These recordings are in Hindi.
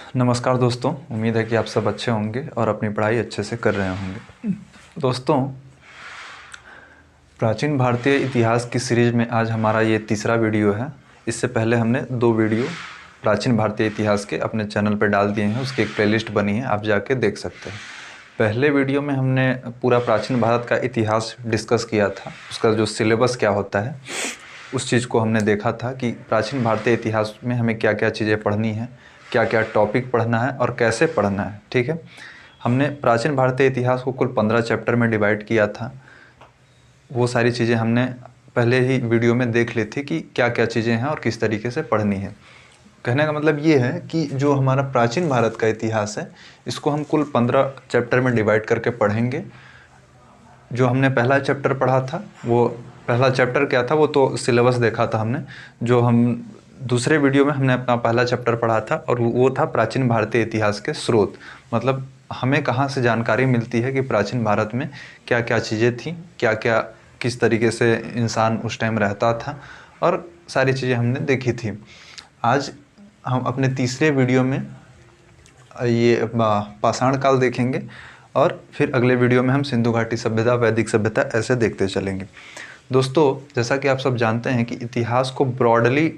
नमस्कार दोस्तों, उम्मीद है कि आप सब अच्छे होंगे और अपनी पढ़ाई अच्छे से कर रहे होंगे। दोस्तों, प्राचीन भारतीय इतिहास की सीरीज़ में आज हमारा ये तीसरा वीडियो है। इससे पहले हमने 2 वीडियो प्राचीन भारतीय इतिहास के अपने चैनल पर डाल दिए हैं। उसकी एक प्लेलिस्ट बनी है, आप जाके देख सकते हैं। पहले वीडियो में हमने पूरा प्राचीन भारत का इतिहास डिस्कस किया था, उसका जो सिलेबस क्या होता है उस चीज़ को हमने देखा था कि प्राचीन भारतीय इतिहास में हमें क्या क्या चीज़ें पढ़नी है, क्या क्या टॉपिक पढ़ना है और कैसे पढ़ना है। ठीक है, हमने प्राचीन भारतीय इतिहास को कुल 15 चैप्टर में डिवाइड किया था। वो सारी चीज़ें हमने पहले ही वीडियो में देख ली थी कि क्या क्या चीज़ें हैं और किस तरीके से पढ़नी है। कहने का मतलब ये है कि जो हमारा प्राचीन भारत का इतिहास है इसको हम कुल 15 चैप्टर में डिवाइड करके पढ़ेंगे। जो हमने पहला चैप्टर पढ़ा था, वो पहला चैप्टर क्या था वो तो सिलेबस देखा था हमने। जो हम दूसरे वीडियो में हमने अपना पहला चैप्टर पढ़ा था और वो था प्राचीन भारतीय इतिहास के स्रोत, मतलब हमें कहाँ से जानकारी मिलती है कि प्राचीन भारत में क्या क्या चीज़ें थी, क्या क्या किस तरीके से इंसान उस टाइम रहता था और सारी चीज़ें हमने देखी थी। आज हम अपने तीसरे वीडियो में ये पाषाण काल देखेंगे और फिर अगले वीडियो में हम सिंधु घाटी सभ्यता, वैदिक सभ्यता ऐसे देखते चलेंगे। दोस्तों, जैसा कि आप सब जानते हैं कि इतिहास को ब्रॉडली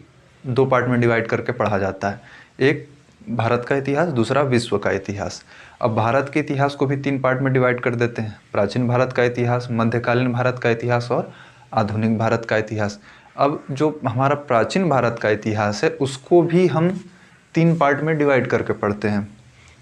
2 पार्ट में डिवाइड करके पढ़ा जाता है। एक भारत का इतिहास, दूसरा विश्व का इतिहास। अब भारत के इतिहास को भी 3 पार्ट में डिवाइड कर देते हैं, प्राचीन भारत का इतिहास, मध्यकालीन भारत का इतिहास और आधुनिक भारत का इतिहास। अब जो हमारा प्राचीन भारत का इतिहास है उसको भी हम 3 पार्ट में डिवाइड करके पढ़ते हैं।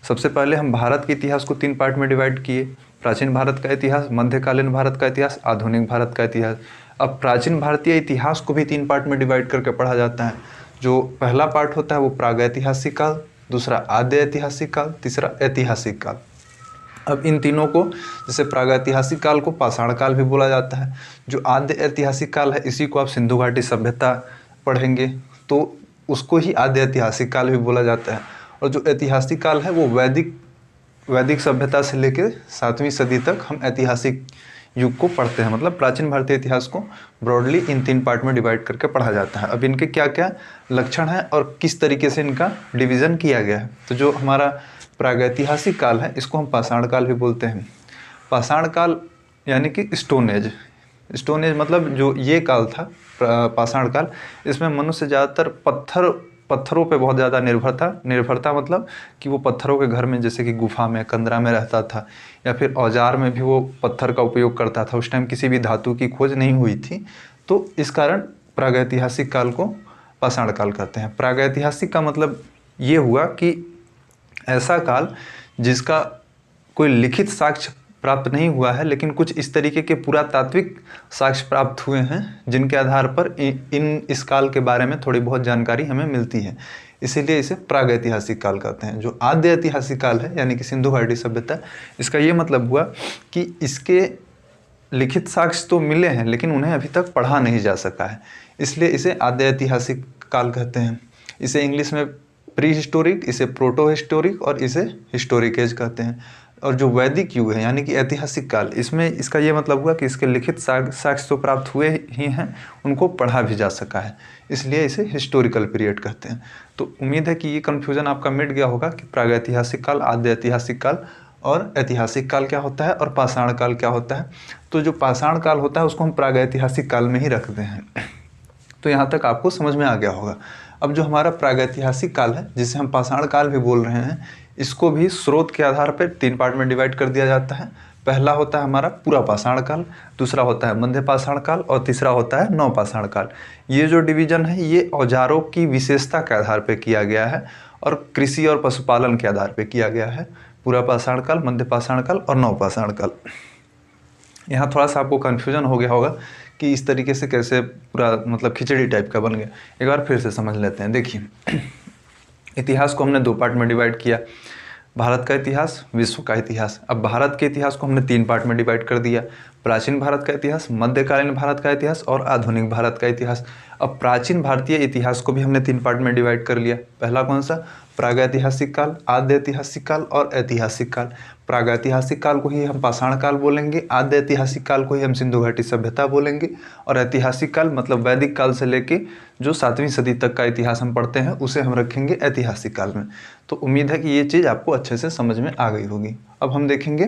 सबसे पहले हम भारत के इतिहास को 3 पार्ट में डिवाइड किए, प्राचीन भारत का इतिहास, मध्यकालीन भारत का इतिहास, आधुनिक भारत का इतिहास। अब प्राचीन भारतीय इतिहास को भी 3 पार्ट में डिवाइड करके पढ़ा जाता है। जो पहला पार्ट होता है वो प्रागैतिहासिक काल, दूसरा आद्य ऐतिहासिक काल, तीसरा ऐतिहासिक काल। अब इन तीनों को, जैसे प्रागैतिहासिक काल को पाषाण काल भी बोला जाता है। जो आद्य ऐतिहासिक काल है इसी को आप सिंधु घाटी सभ्यता पढ़ेंगे तो उसको ही आद्य ऐतिहासिक काल भी बोला जाता है। और जो ऐतिहासिक काल है वो वैदिक सभ्यता से लेकर 7वीं सदी तक हम ऐतिहासिक युग को पढ़ते हैं। मतलब प्राचीन भारतीय इतिहास को ब्रॉडली इन 3 पार्ट में डिवाइड करके पढ़ा जाता है। अब इनके क्या क्या लक्षण हैं और किस तरीके से इनका डिवीज़न किया गया है। तो जो हमारा प्रागैतिहासिक काल है इसको हम पाषाण काल भी बोलते हैं। पाषाण काल यानी कि स्टोन एज मतलब जो ये काल था पाषाण काल, इसमें मनुष्य ज़्यादातर पत्थरों पे बहुत ज़्यादा निर्भरता मतलब कि वो पत्थरों के घर में, जैसे कि गुफा में, कंदरा में रहता था, या फिर औजार में भी वो पत्थर का उपयोग करता था। उस टाइम किसी भी धातु की खोज नहीं हुई थी, तो इस कारण प्रागैतिहासिक काल को पाषाण काल कहते हैं। प्रागैतिहासिक का मतलब ये हुआ कि ऐसा काल जिसका कोई लिखित साक्ष्य प्राप्त नहीं हुआ है, लेकिन कुछ इस तरीके के पुरातात्विक साक्ष्य प्राप्त हुए हैं जिनके आधार पर इस काल के बारे में थोड़ी बहुत जानकारी हमें मिलती है, इसीलिए इसे प्रागैतिहासिक काल कहते हैं। जो आद्य ऐतिहासिक काल है यानी कि सिंधु घाटी सभ्यता, इसका ये मतलब हुआ कि इसके लिखित साक्ष्य तो मिले हैं लेकिन उन्हें अभी तक पढ़ा नहीं जा सका है, इसलिए इसे आद्य ऐतिहासिक काल कहते हैं। इसे इंग्लिश में प्री हिस्टोरिक, इसे प्रोटो हिस्टोरिक और इसे हिस्टोरिक एज कहते हैं। और जो वैदिक युग है यानी कि ऐतिहासिक काल, इसमें इसका ये मतलब हुआ कि इसके लिखित साक्ष्य तो प्राप्त हुए ही हैं, उनको पढ़ा भी जा सका है, इसलिए इसे हिस्टोरिकल पीरियड कहते हैं। तो उम्मीद है कि ये कन्फ्यूज़न आपका मिट गया होगा कि प्रागैतिहासिक काल, आद्य ऐतिहासिक काल और ऐतिहासिक काल क्या होता है और पाषाण काल क्या होता है। तो जो पाषाण काल होता है उसको हम प्रागैतिहासिक काल में ही रखते हैं। तो यहाँ तक आपको समझ में आ गया होगा। अब जो हमारा प्रागैतिहासिक काल है, जिसे हम पाषाण काल भी बोल रहे हैं, इसको भी स्रोत के आधार पर 3 पार्ट में डिवाइड कर दिया जाता है। पहला होता है हमारा पूरा पाषाण काल, दूसरा होता है मध्य पाषाण काल और तीसरा होता है नव पाषाण काल। ये जो डिवीजन है ये औजारों की विशेषता के आधार पर किया गया है और कृषि और पशुपालन के आधार पर किया गया है। पूरा पाषाण काल, मध्य पाषाण काल और नव पाषाण काल। यहाँ थोड़ा सा आपको कन्फ्यूजन हो गया होगा कि इस तरीके से कैसे पूरा मतलब खिचड़ी टाइप का बन गया। एक बार फिर से समझ लेते हैं। देखिए, इतिहास को हमने 2 पार्ट में डिवाइड किया, भारत का इतिहास, विश्व का इतिहास। अब भारत के इतिहास को हमने 3 पार्ट में डिवाइड कर दिया, प्राचीन भारत का इतिहास, मध्यकालीन भारत का इतिहास और आधुनिक भारत का इतिहास। अब प्राचीन भारतीय इतिहास को भी हमने 3 पार्ट में डिवाइड कर लिया। पहला कौन सा? प्रागैतिहासिक काल, आद्य ऐतिहासिक काल और ऐतिहासिक काल। प्रागैतिहासिक काल को ही हम पाषाण काल बोलेंगे, आद्य ऐतिहासिक काल को ही हम सिंधु घाटी सभ्यता बोलेंगे, और ऐतिहासिक काल मतलब वैदिक काल से लेके जो 7वीं सदी तक का इतिहास हम पढ़ते हैं उसे हम रखेंगे ऐतिहासिक काल में। तो उम्मीद है कि ये चीज़ आपको अच्छे से समझ में आ गई होगी। अब हम देखेंगे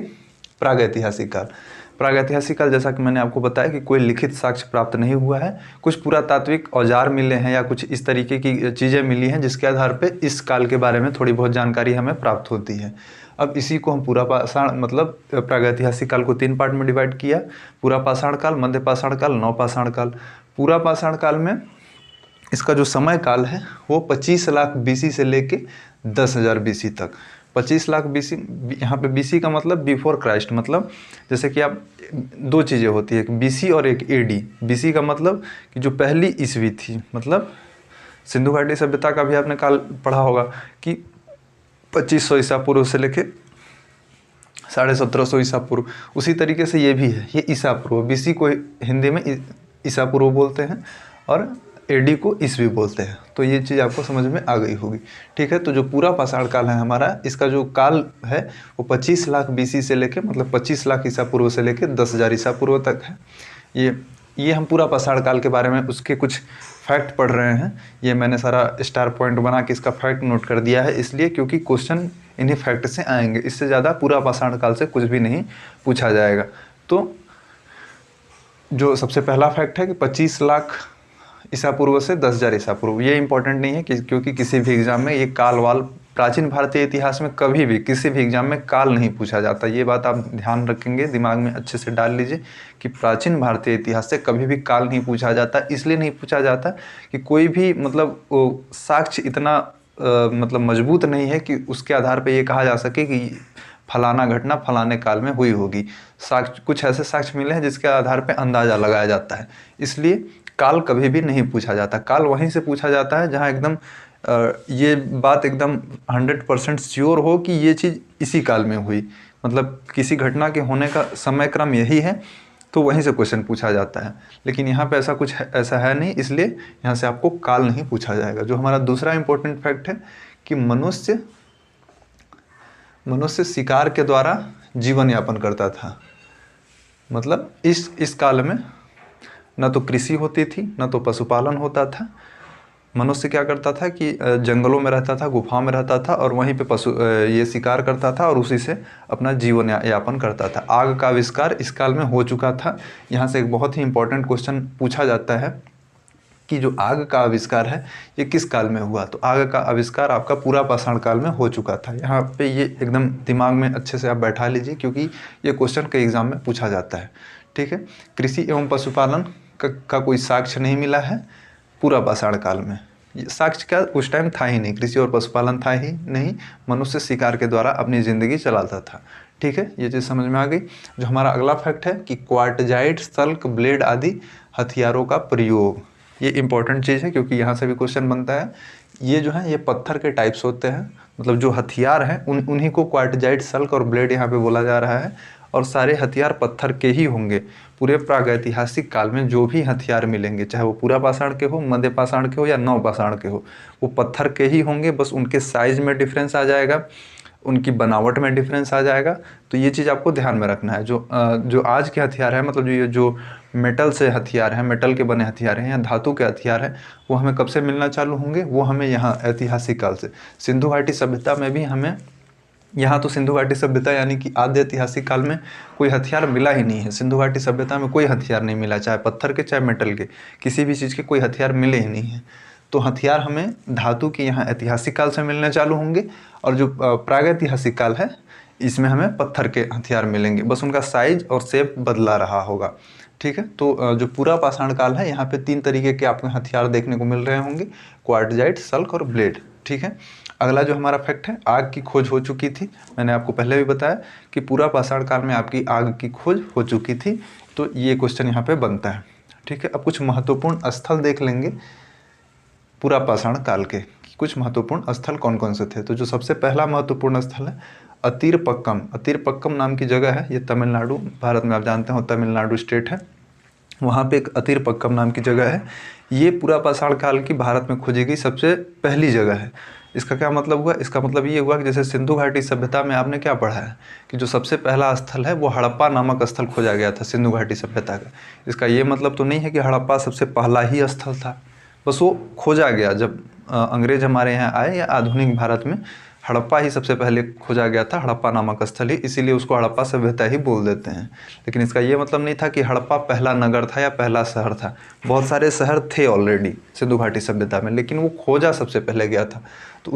प्रागैतिहासिक काल। प्रागैतिहासिक काल, जैसा कि मैंने आपको बताया कि कोई लिखित साक्ष्य प्राप्त नहीं हुआ है, कुछ पुरातात्विक औजार मिले हैं या कुछ इस तरीके की चीज़ें मिली हैं जिसके आधार पे इस काल के बारे में थोड़ी बहुत जानकारी हमें प्राप्त होती है। अब इसी को हम पूरा पाषाण मतलब प्रागैतिहासिक काल को 3 पार्ट में डिवाइड किया। पूरा पाषाण काल, मध्य पाषाण काल, नवपाषाण काल। पूरा पाषाण काल में इसका जो समय काल है वो 25 लाख BC से लेके 10,000 BC तक। 25 लाख BC, यहाँ पे BC का मतलब बिफोर क्राइस्ट, मतलब जैसे कि आप 2 चीज़ें होती है, एक BC और एक AD। BC का मतलब कि जो पहली ईस्वी थी, मतलब सिंधु घाटी सभ्यता का भी आपने काल पढ़ा होगा कि 2500 ईसा पूर्व से लेके 1750 ईसा पूर्व। उसी तरीके से ये भी है, ये ईसा पूर्व। BC को हिंदी में ईसा पूर्व बोलते हैं और AD को ईस्वी बोलते हैं। तो ये चीज़ आपको समझ में आ गई होगी, ठीक है। तो जो पूरा पाषाण काल है हमारा, इसका जो काल है वो 25 लाख BC से लेके मतलब 25 लाख ईसा पूर्व से लेके 10,000 ईसा पूर्व तक है। ये हम पूरा पाषाण काल के बारे में उसके कुछ फैक्ट पढ़ रहे हैं। ये मैंने सारा स्टार पॉइंट बना के इसका फैक्ट नोट कर दिया है, इसलिए क्योंकि क्वेश्चन इन्हीं फैक्ट से आएंगे। इससे ज़्यादा पूरा पाषाण काल से कुछ भी नहीं पूछा जाएगा। तो जो सबसे पहला फैक्ट है कि 25 लाख ईसा पूर्व से 10,000 ईसा पूर्व, ये इंपॉर्टेंट नहीं है क्योंकि किसी भी एग्जाम में ये काल वाल प्राचीन भारतीय इतिहास में कभी भी किसी भी एग्जाम में काल नहीं पूछा जाता। ये बात आप ध्यान रखेंगे, दिमाग में अच्छे से डाल लीजिए कि प्राचीन भारतीय इतिहास से कभी भी काल नहीं पूछा जाता। इसलिए नहीं पूछा जाता कि कोई भी मतलब साक्ष्य इतना मतलब मजबूत नहीं है कि उसके आधार पर ये कहा जा सके कि फलाना घटना फलाने काल में हुई होगी। साक्ष्य, कुछ ऐसे साक्ष्य मिले हैं जिसके आधार पर अंदाजा लगाया जाता है, इसलिए काल कभी भी नहीं पूछा जाता। काल वहीं से पूछा जाता है जहाँ एकदम ये बात एकदम 100% श्योर हो कि ये चीज़ इसी काल में हुई, मतलब किसी घटना के होने का समय क्रम यही है, तो वहीं से क्वेश्चन पूछा जाता है। लेकिन यहाँ पे ऐसा कुछ ऐसा है नहीं, इसलिए यहाँ से आपको काल नहीं पूछा जाएगा। जो हमारा दूसरा इंपॉर्टेंट फैक्ट है कि मनुष्य शिकार के द्वारा जीवन यापन करता था। मतलब इस काल में न तो कृषि होती थी, न तो पशुपालन होता था। मनुष्य क्या करता था कि जंगलों में रहता था, गुफाओं में रहता था और वहीं पे ये शिकार करता था और उसी से अपना जीवन यापन करता था। आग का आविष्कार इस काल में हो चुका था। यहाँ से एक बहुत ही इंपॉर्टेंट क्वेश्चन पूछा जाता है कि जो आग का आविष्कार है ये किस काल में हुआ। तो आग का आविष्कार आपका पूरा पाषाण काल में हो चुका था। यहाँ पे ये एकदम दिमाग में अच्छे से आप बैठा लीजिए क्योंकि ये क्वेश्चन कई एग्जाम में पूछा जाता है, ठीक है। कृषि एवं पशुपालन का कोई साक्ष्य नहीं मिला है पूरा पाषाण काल में। साक्ष्य का उस टाइम था ही नहीं, कृषि और पशुपालन था ही नहीं, मनुष्य शिकार के द्वारा अपनी ज़िंदगी चलाता था, ठीक है। ये चीज़ समझ में आ गई। जो हमारा अगला फैक्ट है कि क्वार्टजाइट, सल्क, ब्लेड आदि हथियारों का प्रयोग, ये इंपॉर्टेंट चीज़ है क्योंकि यहाँ से भी क्वेश्चन बनता है। ये जो है ये पत्थर के टाइप्स होते हैं, मतलब जो हथियार हैं उन्हीं को क्वार्टजाइट, सल्क और ब्लेड यहाँ पे बोला जा रहा है, और सारे हथियार पत्थर के ही होंगे। पूरे प्रागैतिहासिक काल में जो भी हथियार मिलेंगे, चाहे वो पूरा पाषाण के हो, मध्य पाषाण के हो या नव पाषाण के हो, वो पत्थर के ही होंगे। बस उनके साइज में डिफरेंस आ जाएगा, उनकी बनावट में डिफरेंस आ जाएगा। तो ये चीज़ आपको ध्यान में रखना है। जो आज के हथियार है, मतलब जो मेटल से हथियार हैं, मेटल के बने हथियार हैं या धातु के हथियार हैं, वो हमें कब से मिलना चालू होंगे? वो हमें यहाँ ऐतिहासिक काल से। सिंधु घाटी सभ्यता में भी हमें यहाँ तो सिंधु घाटी सभ्यता यानी कि आद्य ऐतिहासिक काल में कोई हथियार मिला ही नहीं है। सिंधु घाटी सभ्यता में कोई हथियार नहीं मिला, चाहे पत्थर के चाहे मेटल के, किसी भी चीज़ के कोई हथियार मिले ही नहीं है। तो हथियार हमें धातु के यहाँ ऐतिहासिक काल से मिलने चालू होंगे, और जो प्रागैतिहासिक काल है इसमें हमें पत्थर के हथियार मिलेंगे, बस उनका साइज और शेप बदला रहा होगा, ठीक है। तो जो पूरा पाषाण काल है यहाँ पे 3 तरीके के आपको हथियार देखने को मिल रहे होंगे, क्वार्टजाइट, सल्क और ब्लेड, ठीक है। अगला जो हमारा फैक्ट है, आग की खोज हो चुकी थी। मैंने आपको पहले भी बताया कि पूरा पाषाण काल में आपकी आग की खोज हो चुकी थी, तो ये क्वेश्चन यहाँ पे बनता है, ठीक है। अब कुछ महत्वपूर्ण स्थल देख लेंगे पूरा पाषाण काल के, कुछ महत्वपूर्ण स्थल कौन कौन से थे। तो जो सबसे पहला महत्वपूर्ण स्थल है अतीरपक्कम, अतीरपक्कम नाम की जगह है, ये तमिलनाडु, भारत में आप जानते हो तमिलनाडु स्टेट है, वहाँ पे एक अतीरपक्कम नाम की जगह है। ये पूरा पाषाण काल की भारत में खोजी गई सबसे पहली जगह है। इसका क्या मतलब हुआ? इसका मतलब ये हुआ कि जैसे सिंधु घाटी सभ्यता में आपने क्या पढ़ा है कि जो सबसे पहला स्थल है वो हड़प्पा नामक स्थल खोजा गया था सिंधु घाटी सभ्यता का। इसका ये मतलब तो नहीं है कि हड़प्पा सबसे पहला ही स्थल था, बस वो खोजा गया जब अंग्रेज हमारे यहाँ आए या आधुनिक भारत में हड़प्पा ही सबसे पहले खोजा गया था, हड़प्पा नामक स्थल ही, इसीलिए उसको हड़प्पा सभ्यता ही बोल देते हैं। लेकिन इसका ये मतलब नहीं था कि हड़प्पा पहला नगर था या पहला शहर था। बहुत सारे शहर थे ऑलरेडी सिंधु घाटी सभ्यता में, लेकिन वो खोजा सबसे पहले गया था। तो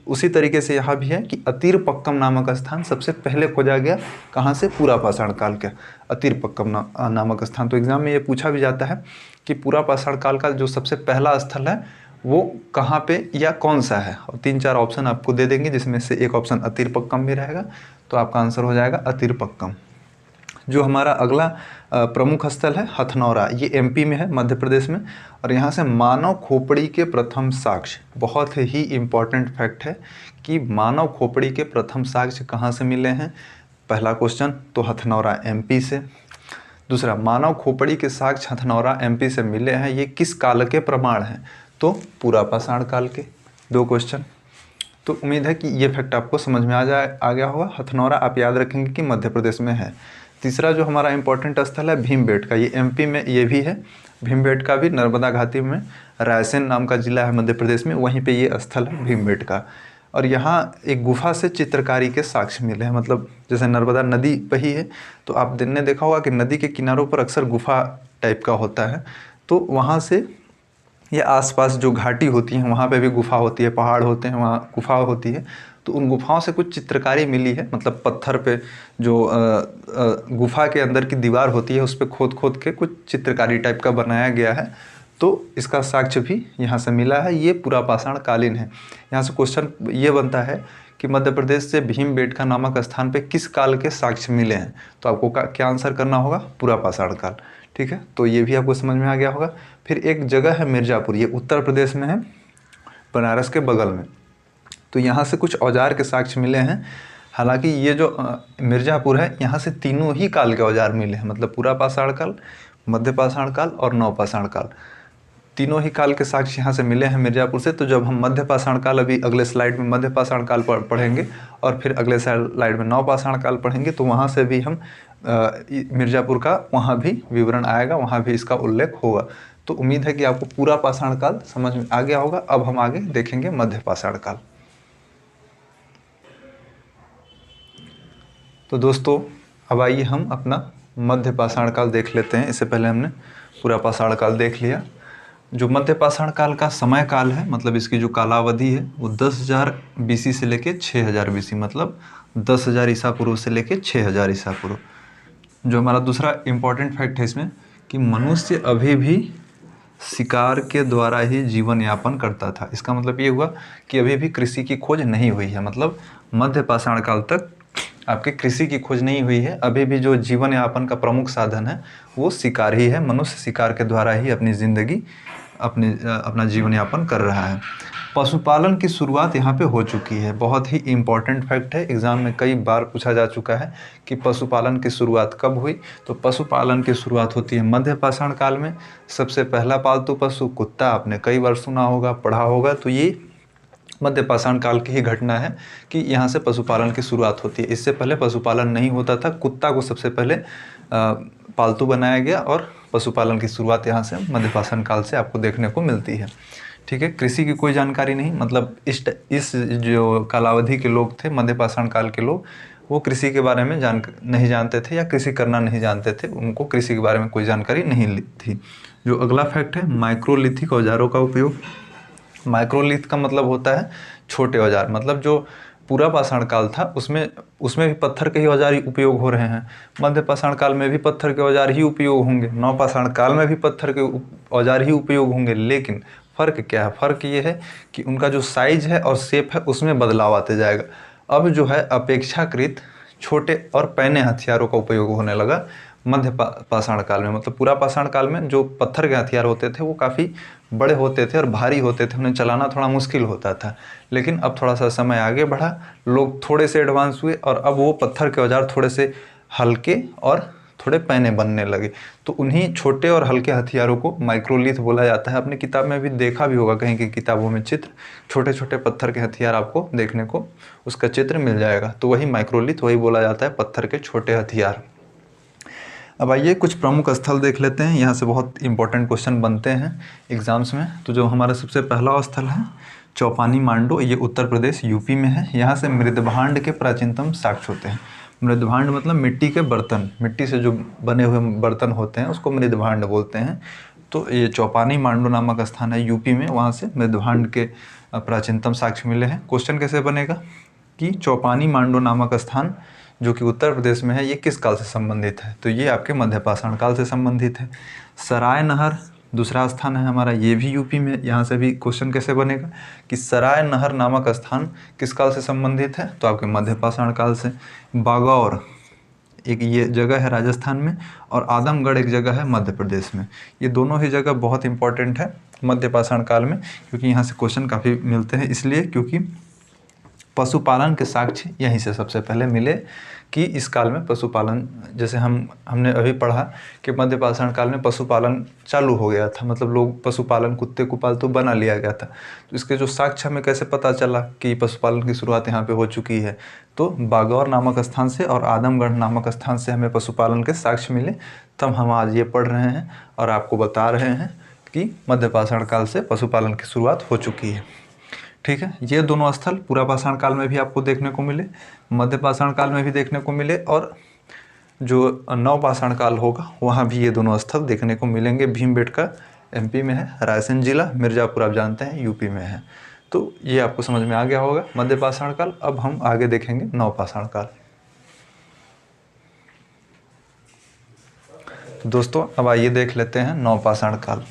उसी तरीके से यहाँ भी है कि अतीरपक्कम नामक स्थान सबसे पहले खोजा गया, कहाँ से? पूरा पाषाण काल के अतीरपक्कम नामक स्थान। तो एग्जाम में ये पूछा भी जाता है कि पूरा पाषाण काल का जो सबसे पहला स्थल है वो कहाँ पे या कौन सा है, और 3-4 ऑप्शन आपको दे देंगे, जिसमें से एक ऑप्शन अतीरपक्कम भी रहेगा, तो आपका आंसर हो जाएगा अतीरपक्कम। जो हमारा अगला प्रमुख स्थल है हथनौरा, ये एमपी में है, मध्य प्रदेश में, और यहाँ से मानव खोपड़ी के प्रथम साक्ष्य, बहुत ही इम्पॉर्टेंट फैक्ट है कि मानव खोपड़ी के प्रथम साक्ष्य कहाँ से मिले हैं। पहला क्वेश्चन तो हथनौरा एमपी से। दूसरा, मानव खोपड़ी के साक्ष्य हथनौरा एमपी से मिले हैं, ये किस काल के प्रमाण हैं? तो पूरा पाषाण काल के। 2 क्वेश्चन। तो उम्मीद है कि ये फैक्ट आपको समझ में आ गया होगा। हथनौरा आप याद रखेंगे कि मध्य प्रदेश में है। तीसरा जो हमारा इंपॉर्टेंट स्थल है भीमबेटका, ये एमपी में ये भी है। भीमबेटका भी नर्मदा घाटी में रायसेन नाम का जिला है मध्य प्रदेश में, वहीं पे ये स्थल है भीमबेटका। और यहाँ एक गुफा से चित्रकारी के साक्ष्य मिले हैं, मतलब जैसे नर्मदा नदी बही है तो आप दिन ने देखा होगा कि नदी के किनारों पर अक्सर गुफा टाइप का होता है, तो वहाँ से ये आसपास जो घाटी होती है वहाँ पे भी गुफा होती है, पहाड़ होते हैं वहाँ गुफा होती है, तो उन गुफाओं से कुछ चित्रकारी मिली है, मतलब पत्थर पे जो गुफा के अंदर की दीवार होती है उस पर खोद खोद के कुछ चित्रकारी टाइप का बनाया गया है, तो इसका साक्ष्य भी यहाँ से मिला है। ये पूरा पाषाण कालीन है। यहाँ से क्वेश्चन ये बनता है कि मध्य प्रदेश से भीमबेटका नामक स्थान पे किस काल के साक्ष्य मिले हैं, तो आपको क्या आंसर करना होगा? पूरा पाषाण काल। ठीक है, तो ये भी आपको समझ में आ गया होगा। फिर एक जगह है मिर्ज़ापुर, ये उत्तर प्रदेश में है, बनारस के बगल में। तो यहाँ से कुछ औजार के साक्ष्य मिले हैं। हालांकि ये जो मिर्ज़ापुर है यहाँ से तीनों ही काल के औजार मिले हैं, मतलब पूरा पाषाण काल, मध्य पाषाण काल और नवपाषाण काल, तीनों ही काल के साक्ष्य यहाँ से मिले हैं मिर्ज़ापुर से। तो जब हम मध्य पाषाण काल, अभी अगले स्लाइड में मध्य पाषाण काल पढ़ेंगे और फिर अगले स्लाइड में नवपाषाण काल पढ़ेंगे, तो वहाँ से भी हम मिर्ज़ापुर का वहाँ भी विवरण आएगा, वहाँ भी इसका उल्लेख होगा। तो उम्मीद है कि आपको पूरा पाषाण काल समझ में आ गया होगा। अब हम आगे देखेंगे मध्य पाषाण काल। तो दोस्तों अब आइए हम अपना मध्य पाषाण काल देख लेते हैं। इससे पहले हमने पूरा पाषाण काल देख लिया। जो मध्य पाषाण काल का समय काल है, मतलब इसकी जो कालावधि है वो 10,000 BC से लेके 6,000 BC, मतलब 10,000 ईसा पूर्व से लेके 6,000 ईसा पूर्व। जो हमारा दूसरा इम्पॉर्टेंट फैक्ट है इसमें कि मनुष्य अभी भी शिकार के द्वारा ही जीवन यापन करता था। इसका मतलब ये हुआ कि अभी भी कृषि की खोज नहीं हुई है, मतलब मध्य पाषाण काल तक आपके कृषि की खोज नहीं हुई है। अभी भी जो जीवन यापन का प्रमुख साधन है वो शिकार ही है। मनुष्य शिकार के द्वारा ही अपनी ज़िंदगी अपना जीवन यापन कर रहा है। पशुपालन की शुरुआत यहाँ पे हो चुकी है। बहुत ही इम्पॉर्टेंट फैक्ट है, एग्ज़ाम में कई बार पूछा जा चुका है कि पशुपालन की शुरुआत कब हुई। तो पशुपालन की शुरुआत होती है मध्य पाषाण काल में। सबसे पहला पालतू पशु कुत्ता, आपने कई बार सुना होगा, पढ़ा होगा। तो ये मध्य पाषाण काल की ही घटना है कि यहाँ से पशुपालन की शुरुआत होती है। इससे पहले पशुपालन नहीं होता था। कुत्ता को सबसे पहले पालतू बनाया गया और पशुपालन की शुरुआत यहाँ से मध्य पाषाण काल से आपको देखने को मिलती है। ठीक है, कृषि की कोई जानकारी नहीं, मतलब इस जो कालावधि के लोग थे, मध्य पाषाण काल के लोग, वो कृषि के बारे में नहीं जानते थे या कृषि करना नहीं जानते थे, उनको कृषि के बारे में कोई जानकारी नहीं थी। जो अगला फैक्ट है माइक्रोलिथिक औजारों का उपयोग। माइक्रोलिथ का मतलब होता है छोटे औजार, मतलब जो पूरा पाषाण काल था उसमें भी पत्थर के ही औजार उपयोग हो रहे हैं। मध्य पाषाण काल में भी पत्थर के औजार ही उपयोग होंगे, नव पाषाण काल में भी पत्थर के औजार ही उपयोग होंगे। लेकिन फ़र्क क्या है? फ़र्क ये है कि उनका जो साइज है और शेप है उसमें बदलाव आते जाएगा। अब जो है अपेक्षाकृत छोटे और पैने हथियारों का उपयोग होने लगा। पाषाण काल में, मतलब पूरा पाषाण काल में जो पत्थर के हथियार होते थे वो काफ़ी बड़े होते थे और भारी होते थे, उन्हें चलाना थोड़ा मुश्किल होता था। लेकिन अब थोड़ा सा समय आगे बढ़ा, लोग थोड़े से एडवांस हुए और अब वो पत्थर के औजार थोड़े से हल्के और थोड़े पैने बनने लगे। तो उन्हीं छोटे और हल्के हथियारों को माइक्रोलिथ बोला जाता है। अपनी किताब में भी देखा भी होगा कहीं की किताबों में चित्र, छोटे छोटे पत्थर के हथियार आपको देखने को उसका चित्र मिल जाएगा। तो वही माइक्रोलिथ, वही बोला जाता है पत्थर के छोटे हथियार। अब आइए कुछ प्रमुख स्थल देख लेते हैं, यहाँ से बहुत इंपॉर्टेंट क्वेश्चन बनते हैं एग्जाम्स में। तो जो हमारा सबसे पहला स्थल है चौपानी मांडो, ये उत्तर प्रदेश यूपी में है। यहाँ से मृदभांड के प्राचीनतम साक्ष्य होते हैं। मृदभांड मतलब मिट्टी के बर्तन, मिट्टी से जो बने हुए बर्तन होते हैं उसको मृदभांड बोलते हैं। तो ये चौपानी मांडो नामक स्थान है यूपी में, वहाँ से मृदभांड के प्राचीनतम साक्ष्य मिले हैं। क्वेश्चन कैसे बनेगा कि चौपानी मांडो नामक स्थान जो कि उत्तर प्रदेश में है ये किस काल से संबंधित है? तो ये आपके मध्य पाषाण काल से संबंधित है। सराय नहर दूसरा स्थान है हमारा, ये भी यूपी में। यहाँ से भी क्वेश्चन कैसे बनेगा कि सराय नहर नामक स्थान किस काल से संबंधित है? तो आपके मध्य पाषाण काल से। बागौर एक ये जगह है राजस्थान में, और आदमगढ़ एक जगह है मध्य प्रदेश में। ये दोनों ही जगह बहुत इंपॉर्टेंट है मध्य पाषाण काल में, क्योंकि यहाँ से क्वेश्चन काफ़ी मिलते हैं। इसलिए क्योंकि पशुपालन के साक्ष्य यहीं से सबसे पहले मिले कि इस काल में पशुपालन, जैसे हमने अभी पढ़ा कि मध्य पाषाण काल में पशुपालन चालू हो गया था, मतलब लोग पशुपालन, कुत्ते को पालतू बना लिया गया था। तो इसके जो साक्ष्य हमें कैसे पता चला कि पशुपालन की शुरुआत यहाँ पे हो चुकी है? तो बागौर नामक स्थान से और आदमगढ़ नामक स्थान से हमें पशुपालन के साक्ष्य मिले। तब हम आज ये पढ़ रहे हैं और आपको बता रहे हैं कि मध्य पाषाण काल से पशुपालन की शुरुआत हो चुकी है। ठीक है, ये दोनों स्थल पूरा पाषाण काल में भी आपको देखने को मिले, मध्य पाषाण काल में भी देखने को मिले, और जो नव पाषाण काल होगा वहाँ भी ये दोनों स्थल देखने को मिलेंगे। भीमबेटका एमपी में है, रायसेन जिला, मिर्ज़ापुर आप जानते हैं यूपी में है। तो ये आपको समझ में आ गया होगा मध्य पाषाण काल। अब हम आगे देखेंगे नव पाषाण काल। तो दोस्तों अब आइए देख लेते हैं नव पाषाण काल।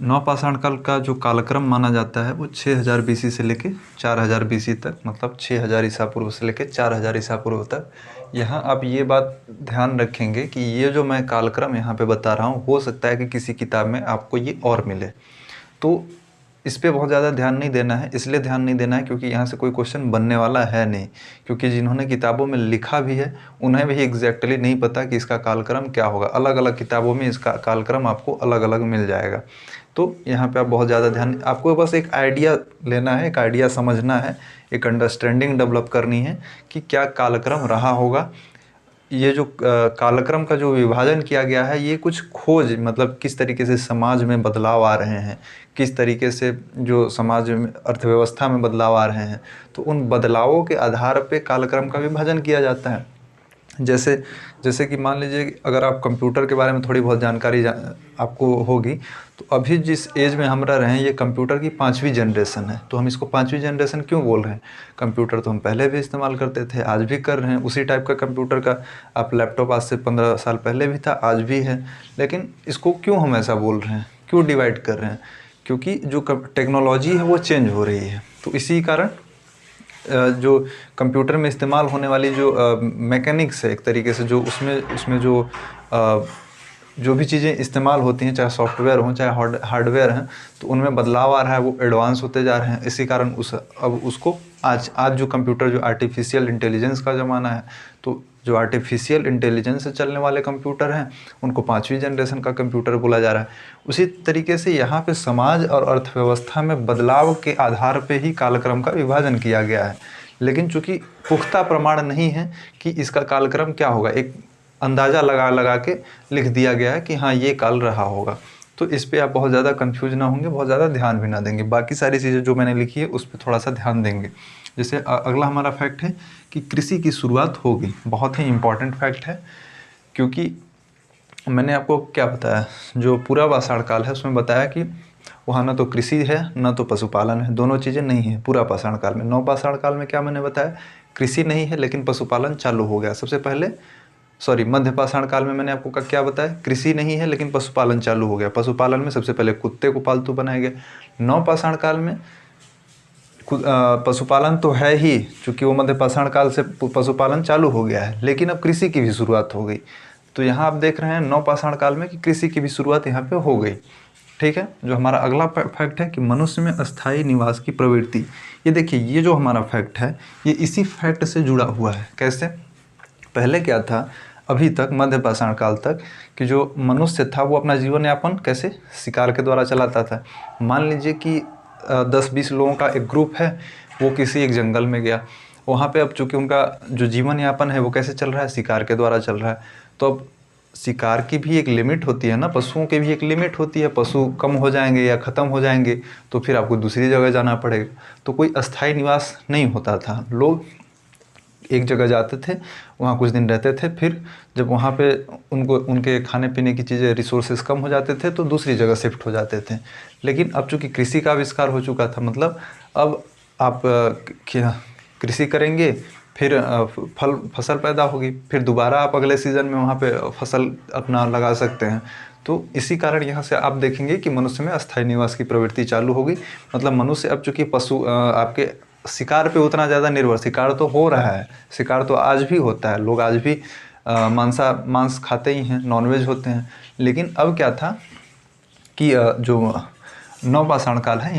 नव पाषाण काल का जो कालक्रम माना जाता है वो 6000 बीसी से लेके 4000 बीसी तक, मतलब 6000 ईसा पूर्व से लेके 4000 ईसा पूर्व तक। यहाँ आप ये बात ध्यान रखेंगे कि ये जो मैं कालक्रम यहाँ पे बता रहा हूँ, हो सकता है कि किसी किताब में आपको ये और मिले, तो इस पे बहुत ज़्यादा ध्यान नहीं देना है। इसलिए ध्यान नहीं देना है क्योंकि यहाँ से कोई क्वेश्चन बनने वाला है नहीं, क्योंकि जिन्होंने किताबों में लिखा भी है उन्हें भी एग्जैक्टली नहीं पता कि इसका कालक्रम क्या होगा। अलग अलग किताबों में इसका कालक्रम आपको अलग अलग मिल जाएगा। तो यहाँ पे आप बहुत ज़्यादा ध्यान, आपको बस एक आइडिया लेना है, एक आइडिया समझना है, एक अंडरस्टैंडिंग डेवलप करनी है कि क्या कालक्रम रहा होगा। ये जो कालक्रम का जो विभाजन किया गया है, ये कुछ खोज, मतलब किस तरीके से समाज में बदलाव आ रहे हैं, किस तरीके से जो समाज में अर्थव्यवस्था में बदलाव आ रहे हैं, तो उन बदलावों के आधार पे कालक्रम का विभाजन किया जाता है। जैसे कि मान लीजिए अगर आप कंप्यूटर के बारे में थोड़ी बहुत जानकारी आपको होगी, तो अभी जिस एज में हम रह रहे हैं ये कंप्यूटर की 5वीं जनरेशन है। तो हम इसको 5वीं जनरेशन क्यों बोल रहे हैं? कंप्यूटर तो हम पहले भी इस्तेमाल करते थे, आज भी कर रहे हैं, उसी टाइप का कंप्यूटर का आप लैपटॉप आज से 15 साल पहले भी था, आज भी है। लेकिन इसको क्यों हम ऐसा बोल रहे हैं, क्यों डिवाइड कर रहे हैं? क्योंकि जो टेक्नोलॉजी है वो चेंज हो रही है। तो इसी कारण जो कंप्यूटर में इस्तेमाल होने वाली जो मैकेनिक्स है एक तरीके से, जो उसमें जो भी चीज़ें इस्तेमाल होती हैं, चाहे सॉफ्टवेयर हों चाहे हार्डवेयर हैं, तो उनमें बदलाव आ रहा है, वो एडवांस होते जा रहे हैं। इसी कारण अब उसको आज जो कंप्यूटर, जो आर्टिफिशियल इंटेलिजेंस का ज़माना है, तो जो आर्टिफिशियल इंटेलिजेंस से चलने वाले कंप्यूटर हैं उनको 5वीं जनरेशन का कंप्यूटर बोला जा रहा है। उसी तरीके से यहाँ पे समाज और अर्थव्यवस्था में बदलाव के आधार पे ही कालक्रम का विभाजन किया गया है। लेकिन चूँकि पुख्ता प्रमाण नहीं है कि इसका कालक्रम क्या होगा, एक अंदाज़ा लगा के लिख दिया गया है कि हाँ ये काल रहा होगा। तो इस पे आप बहुत ज़्यादा कंफ्यूज ना होंगे, बहुत ज़्यादा ध्यान भी ना देंगे। बाकी सारी चीज़ें जो मैंने लिखी है उस पर थोड़ा सा ध्यान देंगे। जैसे अगला हमारा फैक्ट है कि कृषि की शुरुआत होगी। बहुत ही इम्पॉर्टेंट फैक्ट है, क्योंकि मैंने आपको क्या बताया, जो पूरा पाषाण काल है उसमें बताया कि वहाँ ना तो कृषि है ना तो पशुपालन है, दोनों चीज़ें नहीं है पूरा पाषाण काल में। नव पाषाण काल में क्या मैंने बताया, कृषि नहीं है लेकिन पशुपालन चालू हो गया सबसे पहले। मध्य पाषाण काल में मैंने आपको क्या बताया, कृषि नहीं है लेकिन पशुपालन चालू हो गया। पशुपालन में सबसे पहले कुत्ते को पालतू बनाया गया। नव पाषाण काल में पशुपालन तो है ही, चूँकि वो मध्यपाषाण काल से पशुपालन चालू हो गया है, लेकिन अब कृषि की भी शुरुआत हो गई। तो यहाँ आप देख रहे हैं नवपाषाण काल में कि कृषि की भी शुरुआत यहाँ पे हो गई। ठीक है, जो हमारा अगला फैक्ट है कि मनुष्य में अस्थायी निवास की प्रवृत्ति। ये देखिए, ये जो हमारा फैक्ट है ये इसी फैक्ट से जुड़ा हुआ है। कैसे? पहले क्या था, अभी तक मध्यपाषाण काल तक कि जो मनुष्य था वो अपना जीवन यापन कैसे, शिकार के द्वारा चलाता था। मान लीजिए कि 10-20 लोगों का एक ग्रुप है, वो किसी एक जंगल में गया, वहाँ पे अब चूँकि उनका जो जीवन यापन है वो कैसे चल रहा है, शिकार के द्वारा चल रहा है। तो अब शिकार की भी एक लिमिट होती है ना, पशुओं की भी एक लिमिट होती है। पशु कम हो जाएंगे या ख़त्म हो जाएंगे तो फिर आपको दूसरी जगह जाना पड़ेगा। तो कोई अस्थायी निवास नहीं होता था, लोग एक जगह जाते थे, वहाँ कुछ दिन रहते थे, फिर जब वहाँ पे उनको उनके खाने पीने की चीज़ें रिसोर्सेज कम हो जाते थे तो दूसरी जगह शिफ्ट हो जाते थे। लेकिन अब चूँकि कृषि का आविष्कार हो चुका था, मतलब अब आप कृषि करेंगे, फिर फसल पैदा होगी, फिर दोबारा आप अगले सीज़न में वहाँ पे फसल अपना लगा सकते हैं। तो इसी कारण यहाँ से आप देखेंगे कि मनुष्य में अस्थायी निवास की प्रवृत्ति चालू होगी। मतलब मनुष्य अब चूँकि पशु आपके शिकार पे उतना ज़्यादा निर्भर, शिकार तो हो रहा है, शिकार तो आज भी होता है, लोग आज भी मांस खाते ही हैं, नॉनवेज होते हैं। लेकिन अब क्या था कि जो नवपाषाण काल है,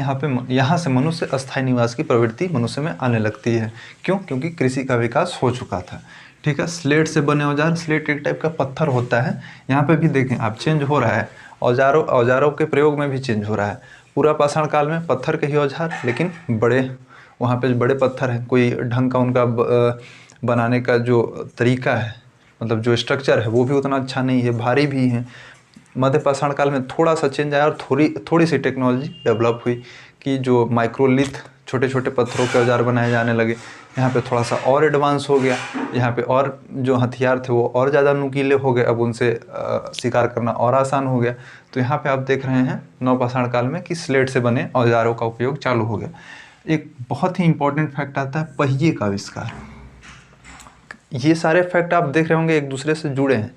यहाँ से मनुष्य अस्थायी निवास की प्रवृत्ति मनुष्य में आने लगती है। क्यों? क्योंकि कृषि का विकास हो चुका था। ठीक है, स्लेट से बने औजार, स्लेट एक टाइप का पत्थर होता है, यहाँ पे भी देखें आप चेंज हो रहा है, औजारों के प्रयोग में भी चेंज हो रहा है। पूरा पाषाण काल में पत्थर के ही औजार, लेकिन बड़े, वहाँ पे बड़े पत्थर हैं, कोई ढंग का उनका बनाने का जो तरीका है, मतलब जो स्ट्रक्चर है वो भी उतना अच्छा नहीं है, भारी भी हैं। मध्यपाषाण काल में थोड़ा सा चेंज आया और थोड़ी सी टेक्नोलॉजी डेवलप हुई कि जो माइक्रोलिथ, छोटे छोटे पत्थरों के औजार बनाए जाने लगे। यहाँ पे थोड़ा सा और एडवांस हो गया, यहाँ पे और जो हथियार थे वो और ज़्यादा नुकीले हो गए, अब उनसे शिकार करना और आसान हो गया। तो यहाँ पे आप देख रहे हैं नवपाषाण काल में कि स्लेट से बने औजारों का उपयोग चालू हो गया। एक बहुत ही इंपॉर्टेंट फैक्ट आता है पहिए का आविष्कार। ये सारे फैक्ट आप देख रहे होंगे एक दूसरे से जुड़े हैं।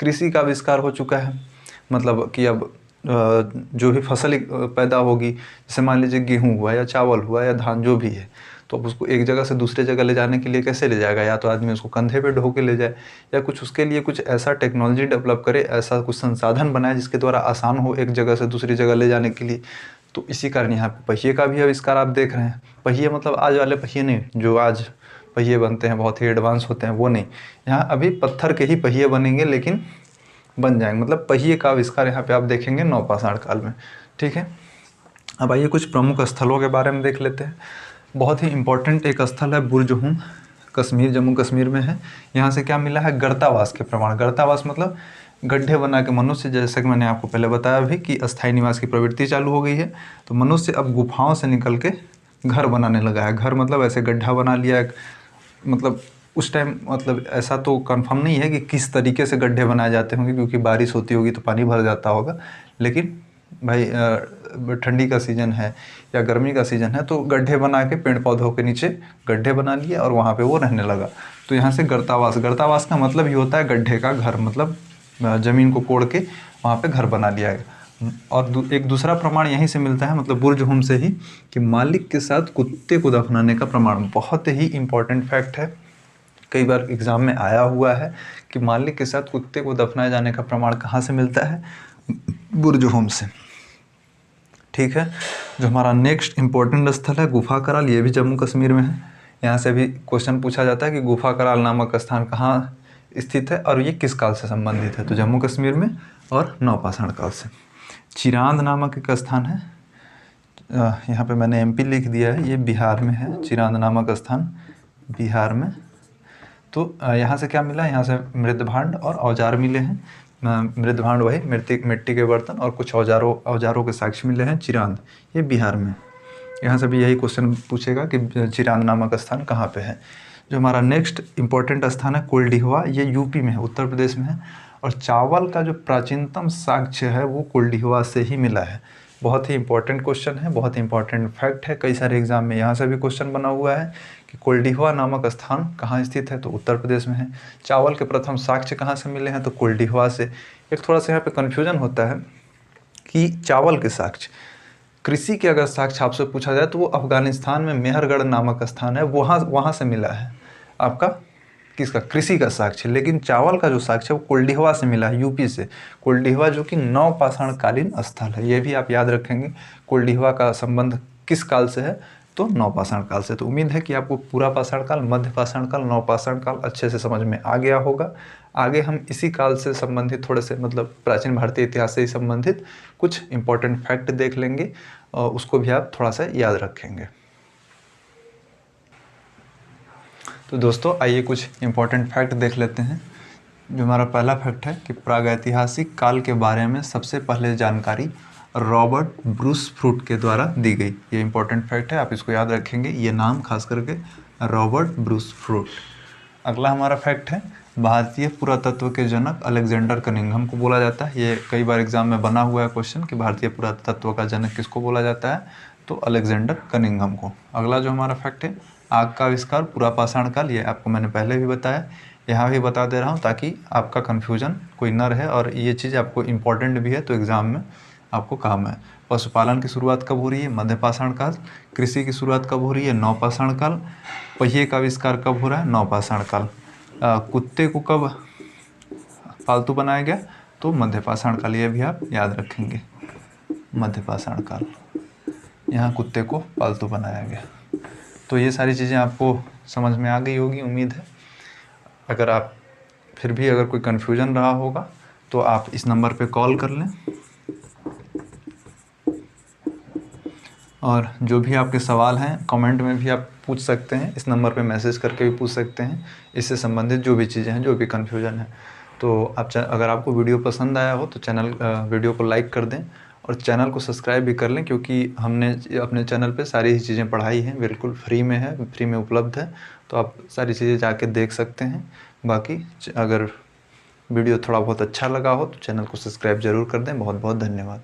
कृषि का आविष्कार हो चुका है, मतलब कि अब जो भी फसल पैदा होगी, जैसे मान लीजिए गेहूँ हुआ या चावल हुआ या धान जो भी है, तो अब उसको एक जगह से दूसरे जगह ले जाने के लिए कैसे ले जाएगा? या तो आदमी उसको कंधे पे ढो के ले जाए, या कुछ उसके लिए कुछ ऐसा टेक्नोलॉजी डेवलप करे, ऐसा कुछ संसाधन बनाए जिसके द्वारा आसान हो एक जगह से दूसरी जगह ले जाने के लिए। तो इसी कारण यहाँ पे पहिए का भी आविष्कार आप देख रहे हैं। पहिए मतलब आज वाले पहिए नहीं, जो आज पहिए बनते हैं बहुत ही एडवांस होते हैं, वो नहीं। यहाँ अभी पत्थर के ही पहिए बनेंगे, लेकिन बन जाएंगे। मतलब पहिए का आविष्कार यहाँ पे आप देखेंगे नवपाषाण काल में। ठीक है, अब आइए कुछ प्रमुख स्थलों के बारे में देख लेते हैं। बहुत ही इंपॉर्टेंट एक स्थल है बुर्जहुम, कश्मीर, जम्मू कश्मीर में है। यहाँ से क्या मिला है? गर्तावास के प्रमाण। गर्तावास मतलब गड्ढे बना के मनुष्य, जैसे कि मैंने आपको पहले बताया भी कि अस्थायी निवास की प्रवृत्ति चालू हो गई है, तो मनुष्य अब गुफाओं से निकल के घर बनाने लगा है। घर मतलब ऐसे गड्ढा बना लिया है, मतलब उस टाइम, मतलब ऐसा तो कंफर्म नहीं है कि किस तरीके से गड्ढे बनाए जाते होंगे, क्योंकि बारिश होती होगी तो पानी भर जाता होगा। लेकिन भाई ठंडी का सीज़न है या गर्मी का सीज़न है, तो गड्ढे बना के पेड़ पौधों के नीचे गड्ढे बना लिए और वहाँ पे वो रहने लगा। तो यहाँ से गर्तावास, गर्तावास का मतलब ही होता है गड्ढे का घर, मतलब ज़मीन को कोड़ के वहाँ पे घर बना लिया है। और एक दूसरा प्रमाण यहीं से मिलता है, मतलब बुर्जहुम से ही, कि मालिक के साथ कुत्ते को दफनाने का प्रमाण। बहुत ही इंपॉर्टेंट फैक्ट है, कई बार एग्जाम में आया हुआ है कि मालिक के साथ कुत्ते को दफनाए जाने का प्रमाण कहाँ से मिलता है? बुर्जहुम से। ठीक है, जो हमारा नेक्स्ट इंपॉर्टेंट स्थल है गुफा कराल, ये भी जम्मू कश्मीर में है। यहाँ से भी क्वेश्चन पूछा जाता है कि गुफा कराल नामक स्थान कहाँ स्थित है और ये किस काल से संबंधित है? तो जम्मू कश्मीर में और नवपाषाण काल से। चिरांद नामक एक स्थान है, यहाँ पे मैंने एमपी लिख दिया है, ये बिहार में है। चिरांद नामक स्थान बिहार में। तो यहाँ से क्या मिला? यहाँ से मृदभांड और औजार मिले हैं। मृदभांड वही मिट्टी के बर्तन और कुछ औजारों के साक्ष्य मिले हैं। चिरांद ये बिहार में। यहाँ से भी यही क्वेश्चन पूछेगा कि चिरांद नामक स्थान कहाँ पे है। जो हमारा नेक्स्ट इंपॉर्टेंट स्थान है कुलडीहवा, ये यूपी में है, उत्तर प्रदेश में है। और चावल का जो प्राचीनतम साक्ष्य है वो कुलडीहवा से ही मिला है। बहुत ही इंपॉर्टेंट क्वेश्चन है, बहुत ही इंपॉर्टेंट फैक्ट है। कई सारे एग्जाम में यहाँ से भी क्वेश्चन बना हुआ है कि कुलडीहवा नामक स्थान कहाँ स्थित है? तो उत्तर प्रदेश में है। चावल के प्रथम साक्ष्य कहाँ से मिले हैं? तो कुलडीहवा से। एक थोड़ा सा यहाँ पे कन्फ्यूजन होता है कि चावल के साक्ष्य, कृषि के अगर साक्ष्य आपसे पूछा जाए तो वो अफगानिस्तान में मेहरगढ़ नामक स्थान है, वहाँ से मिला है आपका किसका, कृषि का साक्ष्य। लेकिन चावल का जो साक्ष्य है वो कुलडीहवा से मिला है, यूपी से। कुलडीहवा जो कि नवपाषाणकालीन स्थल है, ये भी आप याद रखेंगे। कुलडीहवा का संबंध किस काल से है, तो नवपाषाण काल से। तो उम्मीद है कि आपको पूरा पाषाण काल, मध्य पाषाण काल, नवपाषाण काल अच्छे से समझ में आ गया होगा। आगे हम इसी काल से संबंधित थोड़े से मतलब प्राचीन भारतीय इतिहास से ही संबंधित कुछ इंपॉर्टेंट फैक्ट देख लेंगे और उसको भी आप थोड़ा सा याद रखेंगे। तो दोस्तों आइए कुछ इंपॉर्टेंट फैक्ट देख लेते हैं। जो हमारा पहला फैक्ट है कि प्रागैतिहासिक काल के बारे में सबसे पहले जानकारी रॉबर्ट ब्रूस फ्रूट के द्वारा दी गई। ये इंपॉर्टेंट फैक्ट है, आप इसको याद रखेंगे, ये नाम खास करके रॉबर्ट ब्रूस फ्रूट। अगला हमारा फैक्ट है भारतीय पुरातत्व के जनक अलेक्जेंडर कनिंघम को बोला जाता है। ये कई बार एग्जाम में बना हुआ है क्वेश्चन कि भारतीय पुरातत्व का जनक किसको बोला जाता है, तो अलेक्जेंडर कनिंघम को। अगला जो हमारा फैक्ट है आग का आविष्कार पुरापाषाण काल, ये आपको मैंने पहले भी बताया, यहाँ भी बता दे रहा हूँ ताकि आपका कन्फ्यूजन कोई न रहे और ये चीज़ आपको इम्पोर्टेंट भी है तो एग्ज़ाम में आपको काम है। पशुपालन की शुरुआत कब हो रही है, मध्यपाषाण काल। कृषि की शुरुआत कब हो रही है, नवपाषाण काल। पहिए का आविष्कार कब हो रहा है, नवपाषाण काल। कुत्ते को कब पालतू बनाया गया, तो मध्यपाषाण काल, ये भी आप याद रखेंगे, मध्यपाषाण काल, यहाँ कुत्ते को पालतू बनाया गया। तो ये सारी चीज़ें आपको समझ में आ गई होगी उम्मीद है। अगर आप फिर भी अगर कोई कन्फ्यूजन रहा होगा तो आप इस नंबर पे कॉल कर लें और जो भी आपके सवाल हैं कमेंट में भी आप पूछ सकते हैं, इस नंबर पे मैसेज करके भी पूछ सकते हैं, इससे संबंधित जो भी चीज़ें हैं, जो भी कन्फ्यूजन है। तो आप अगर आपको वीडियो पसंद आया हो तो वीडियो को लाइक कर दें और चैनल को सब्सक्राइब भी कर लें, क्योंकि हमने अपने चैनल पे सारी ही चीज़ें पढ़ाई हैं, बिल्कुल फ्री में है, फ्री में उपलब्ध है। तो आप सारी चीज़ें जाके देख सकते हैं। बाकी अगर वीडियो थोड़ा बहुत अच्छा लगा हो तो चैनल को सब्सक्राइब ज़रूर कर दें। बहुत बहुत धन्यवाद।